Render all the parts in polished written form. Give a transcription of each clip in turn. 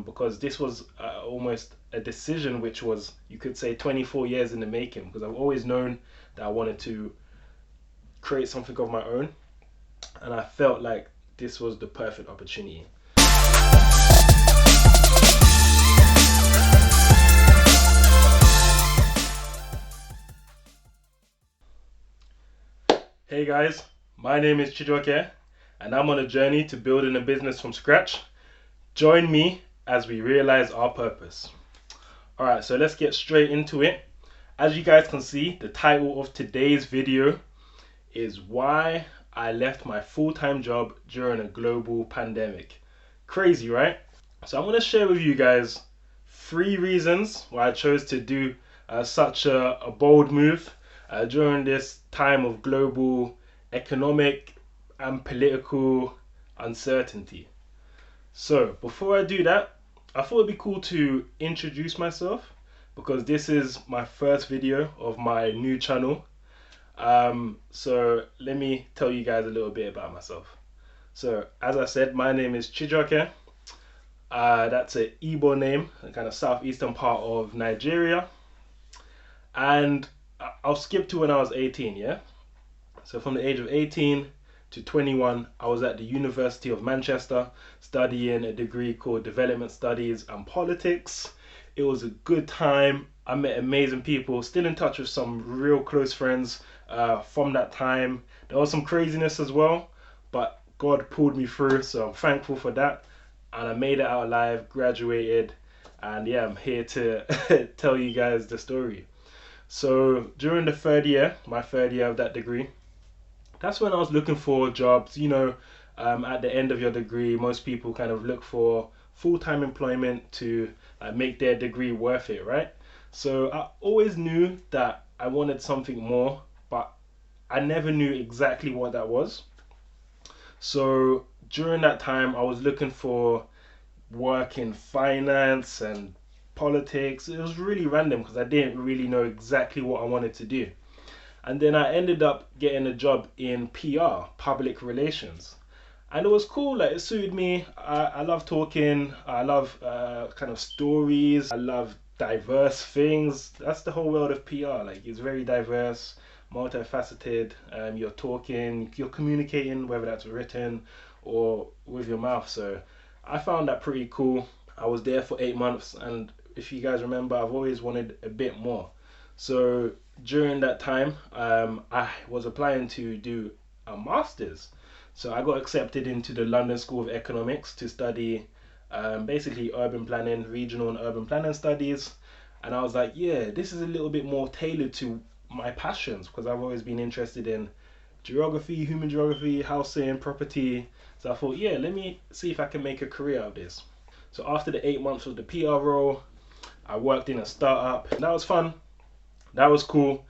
because this was almost a decision which was, you could say, 24 years in the making, because I've always known that I wanted to create something of my own, and I felt like this was the perfect opportunity. Hey guys, my name is Chijoke, and I'm on a journey to building a business from scratch. Join me as we realize our purpose. Alright, so let's get straight into it. As you guys can see, the title of today's video is Why I Left My Full-Time Job During a Global Pandemic. Crazy, right? So I'm going to share with you guys 3 reasons why I chose to do such a bold move during this time of global economic and political uncertainty. So before I do that, I thought it'd be cool to introduce myself, because this is my first video of my new channel. So let me tell you guys a little bit about myself. So as I said, my name is Chijoke. That's an Igbo name, a kind of southeastern part of Nigeria. And I'll skip to when I was 18, yeah? So from the age of 18 to 21, I was at the University of Manchester studying a degree called Development Studies and Politics. It was a good time. I met amazing people, still in touch with some real close friends from that time. There was some craziness as well, but God pulled me through, so I'm thankful for that. And I made it out alive, graduated, and yeah, I'm here to tell you guys the story. So during the my third year of that degree, that's when I was looking for jobs. You know, at the end of your degree, most people kind of look for full-time employment to make their degree worth it, right? So I always knew that I wanted something more, but I never knew exactly what that was. So during that time, I was looking for work in finance and politics. It was really random because I didn't really know exactly what I wanted to do. And then I ended up getting a job in PR, public relations. And it was cool, like it suited me. I love talking, I love kind of stories, I love diverse things. That's the whole world of PR, like it's very diverse, multifaceted. You're talking, you're communicating, whether that's written or with your mouth. So I found that pretty cool. I was there for 8 months, and if you guys remember, I've always wanted a bit more. So during that time, I was applying to do a master's. So I got accepted into the London School of Economics to study basically urban planning, regional and urban planning studies. And I was like, yeah, this is a little bit more tailored to my passions, because I've always been interested in geography, human geography, housing, property. So I thought, yeah, let me see if I can make a career out of this. So after the 8 months of the PR role, I worked in a startup. That was fun. That was cool.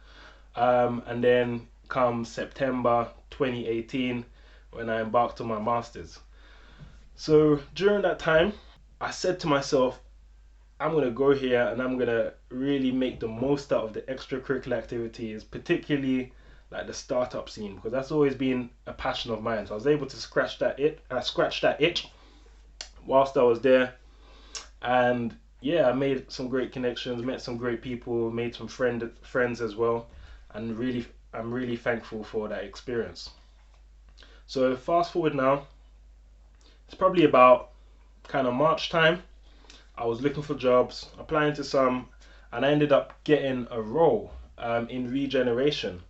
And then come September 2018, when I embarked on my master's. So during that time, I said to myself, I'm going to go here and I'm going to really make the most out of the extracurricular activities, particularly like the startup scene, because that's always been a passion of mine. So I was able to scratch that itch whilst I was there. And yeah, I made some great connections, met some great people, made some friends as well, and I'm really thankful for that experience. So fast forward now, it's probably about kind of March time. I was looking for jobs, applying to some, and I ended up getting a role in regeneration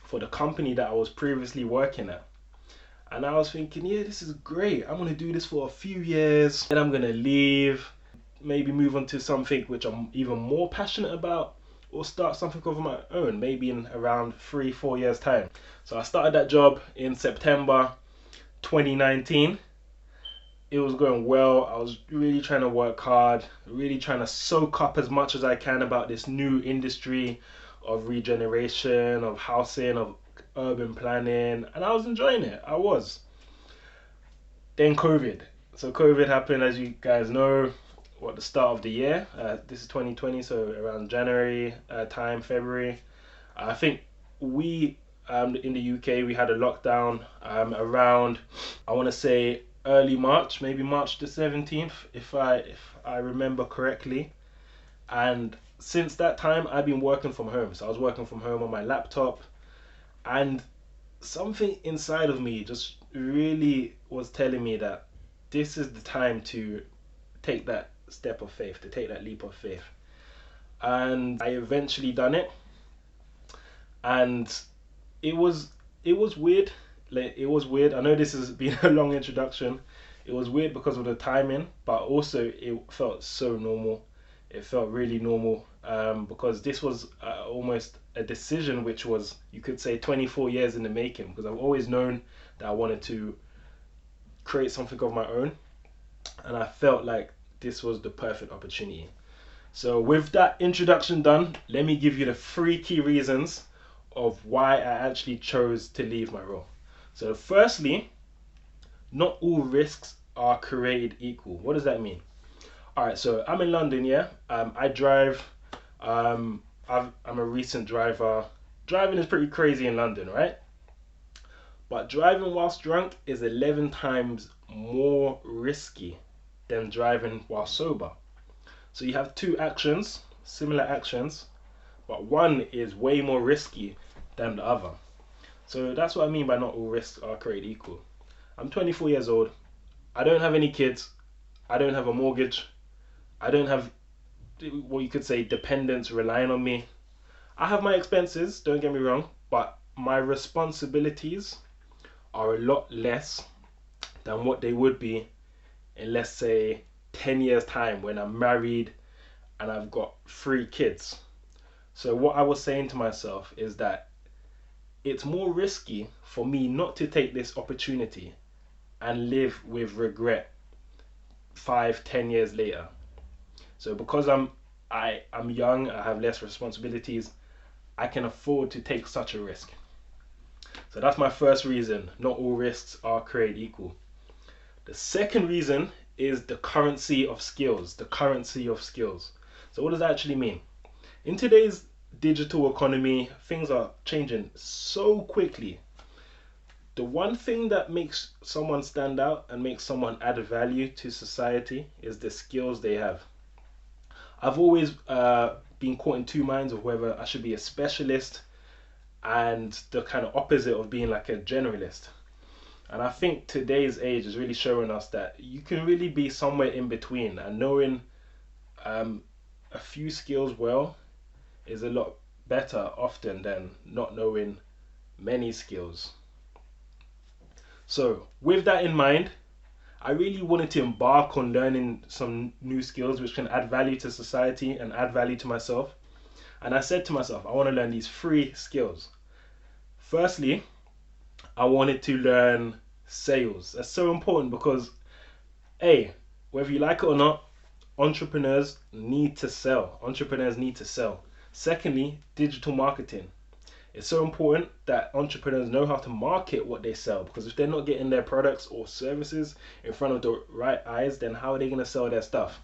for the company that I was previously working at. And I was thinking, yeah, this is great. I'm gonna do this for a few years, then I'm gonna leave, maybe move on to something which I'm even more passionate about, or start something of my own, maybe in around 3-4 years time. So I started that job in September 2019. It was going well. I was really trying to work hard, really trying to soak up as much as I can about this new industry of regeneration, of housing, of urban planning, and I was enjoying it. I was. Then COVID. So COVID happened, as you guys know, the start of the year. This is 2020, so around January time, February. I think we in the UK, we had a lockdown around, I want to say, early March, maybe March the 17th, if I remember correctly. And since that time, I've been working from home. So I was working from home on my laptop, and something inside of me just really was telling me that this is the time to take that step of faith, to take that leap of faith. And I eventually done it, and it was it was weird. Like, it was weird. I know this has been a long introduction. It was weird because of the timing, but also it felt so normal. It felt really normal, because this was almost a decision which was, you could say, 24 years in the making. Because I've always known that I wanted to create something of my own, and I felt like this was the perfect opportunity. So with that introduction done, let me give you the three key reasons of why I actually chose to leave my role. So firstly, not all risks are created equal. What does that mean? All right, so I'm in London, yeah. I drive. I'm a recent driver. Driving is pretty crazy in London, right? But driving whilst drunk is 11 times more risky than driving while sober. So you have two actions, similar actions, but one is way more risky than the other. So that's what I mean by not all risks are created equal. I'm 24 years old. I don't have any kids. I don't have a mortgage. I don't have what you could say dependents relying on me. I have my expenses, don't get me wrong, but my responsibilities are a lot less than what they would be in, let's say, 10 years' time when I'm married and I've got 3 kids. So what I was saying to myself is that it's more risky for me not to take this opportunity and live with regret 5, 10 years later. So because I'm young, I have less responsibilities, I can afford to take such a risk. So that's my first reason. Not all risks are created equal. The second reason is the currency of skills. The currency of skills. So what does that actually mean? In today's digital economy, things are changing so quickly. The one thing that makes someone stand out and makes someone add value to society is the skills they have. I've always been caught in two minds of whether I should be a specialist and the kind of opposite of being like a generalist. And I think today's age is really showing us that you can really be somewhere in between, and knowing a few skills well is a lot better often than not knowing many skills. So with that in mind, I really wanted to embark on learning some new skills which can add value to society and add value to myself. And I said to myself, I want to learn these 3 skills. Firstly, I wanted to learn sales. That's so important because, A, whether you like it or not, entrepreneurs need to sell. Entrepreneurs need to sell. Secondly, digital marketing. It's so important that entrepreneurs know how to market what they sell, because if they're not getting their products or services in front of the right eyes, then how are they going to sell their stuff?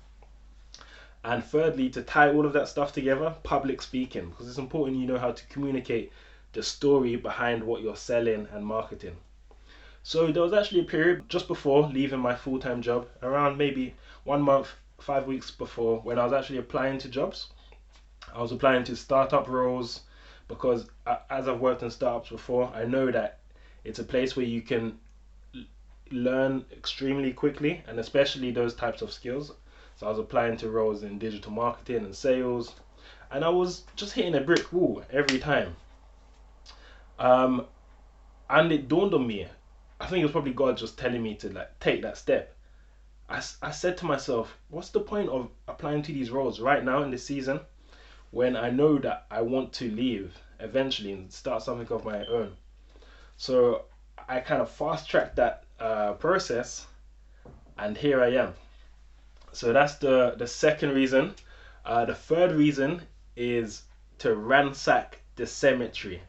And thirdly, to tie all of that stuff together, public speaking, because it's important you know how to communicate the story behind what you're selling and marketing. So there was actually a period just before leaving my full-time job, around maybe 1 month, 5 weeks before, when I was actually applying to jobs. I was applying to startup roles because as I've worked in startups before, I know that it's a place where you can learn extremely quickly, and especially those types of skills. So I was applying to roles in digital marketing and sales, and I was just hitting a brick wall every time. And it dawned on me, I think it was probably God just telling me to like take that step. I said to myself, what's the point of applying to these roles right now in this season when I know that I want to leave eventually and start something of my own? So I kind of fast tracked that process, and here I am. So that's the second reason. The third reason is to ransack the cemetery.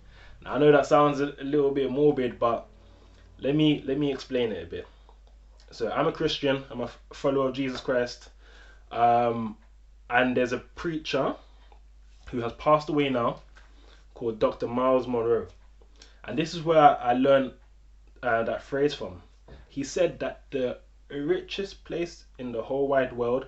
Now, I know that sounds a little bit morbid, but let me explain it a bit. So I'm a Christian. I'm a follower of Jesus Christ, and there's a preacher who has passed away now called Dr. Miles Monroe, and this is where I learned that phrase from. He said that the richest place in the whole wide world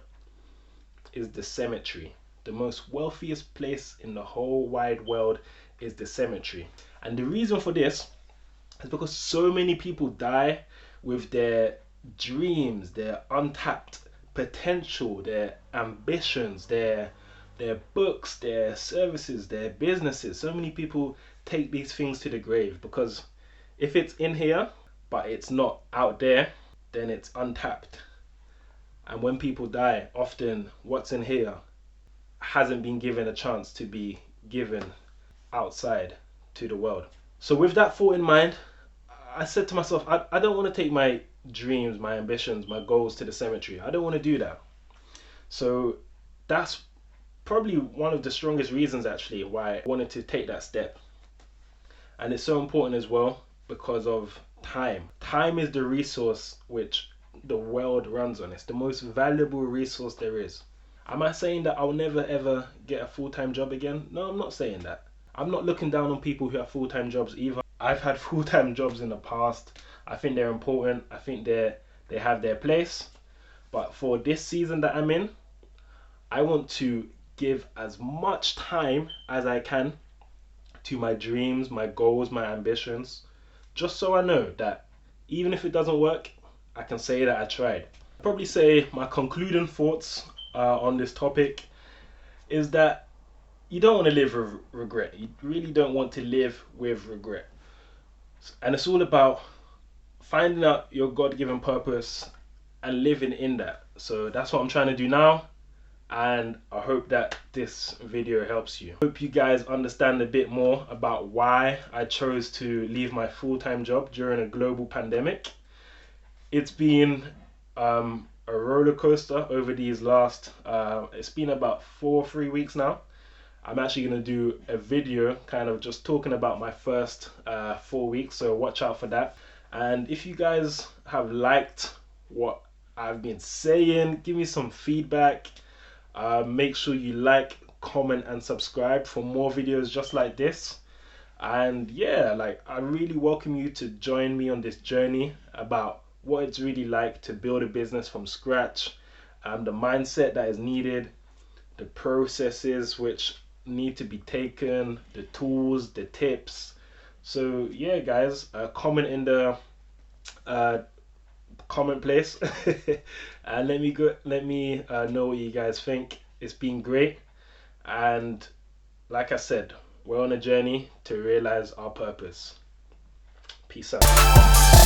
is the cemetery. The most wealthiest place in the whole wide world is the cemetery. And the reason for this is because so many people die with their dreams, their untapped potential, their ambitions, their books, their services, their businesses. So many people take these things to the grave because if it's in here but it's not out there, then it's untapped. And when people die, often what's in here hasn't been given a chance to be given outside to the world. So with that thought in mind, I said to myself, I don't want to take my dreams, my ambitions, my goals to the cemetery. I don't want to do that. So that's probably one of the strongest reasons actually why I wanted to take that step. And it's so important as well because of time. Time is the resource which the world runs on. It's the most valuable resource there is. Am I saying that I'll never ever get a full-time job again? No, I'm not saying that. I'm not looking down on people who have full-time jobs either. I've had full-time jobs in the past. I think they're important. I think they have their place. But for this season that I'm in, I want to give as much time as I can to my dreams, my goals, my ambitions, just so I know that even if it doesn't work, I can say that I tried. I'd probably say my concluding thoughts on this topic is that you don't want to live with regret. You really don't want to live with regret. And it's all about finding out your God-given purpose and living in that. So that's what I'm trying to do now. And I hope that this video helps you. Hope you guys understand a bit more about why I chose to leave my full-time job during a global pandemic. It's been a roller coaster over these last, it's been about 4 or 3 weeks now. I'm actually going to do a video kind of just talking about my first 4 weeks, so watch out for that. And if you guys have liked what I've been saying, give me some feedback. Make sure you like, comment and subscribe for more videos just like this. And yeah, like I really welcome you to join me on this journey about what it's really like to build a business from scratch, the mindset that is needed, the processes which need to be taken, the tools, the tips. So yeah guys, comment in the comment place and let me know what you guys think. It's been great, and like I said, we're on a journey to realize our purpose. Peace out.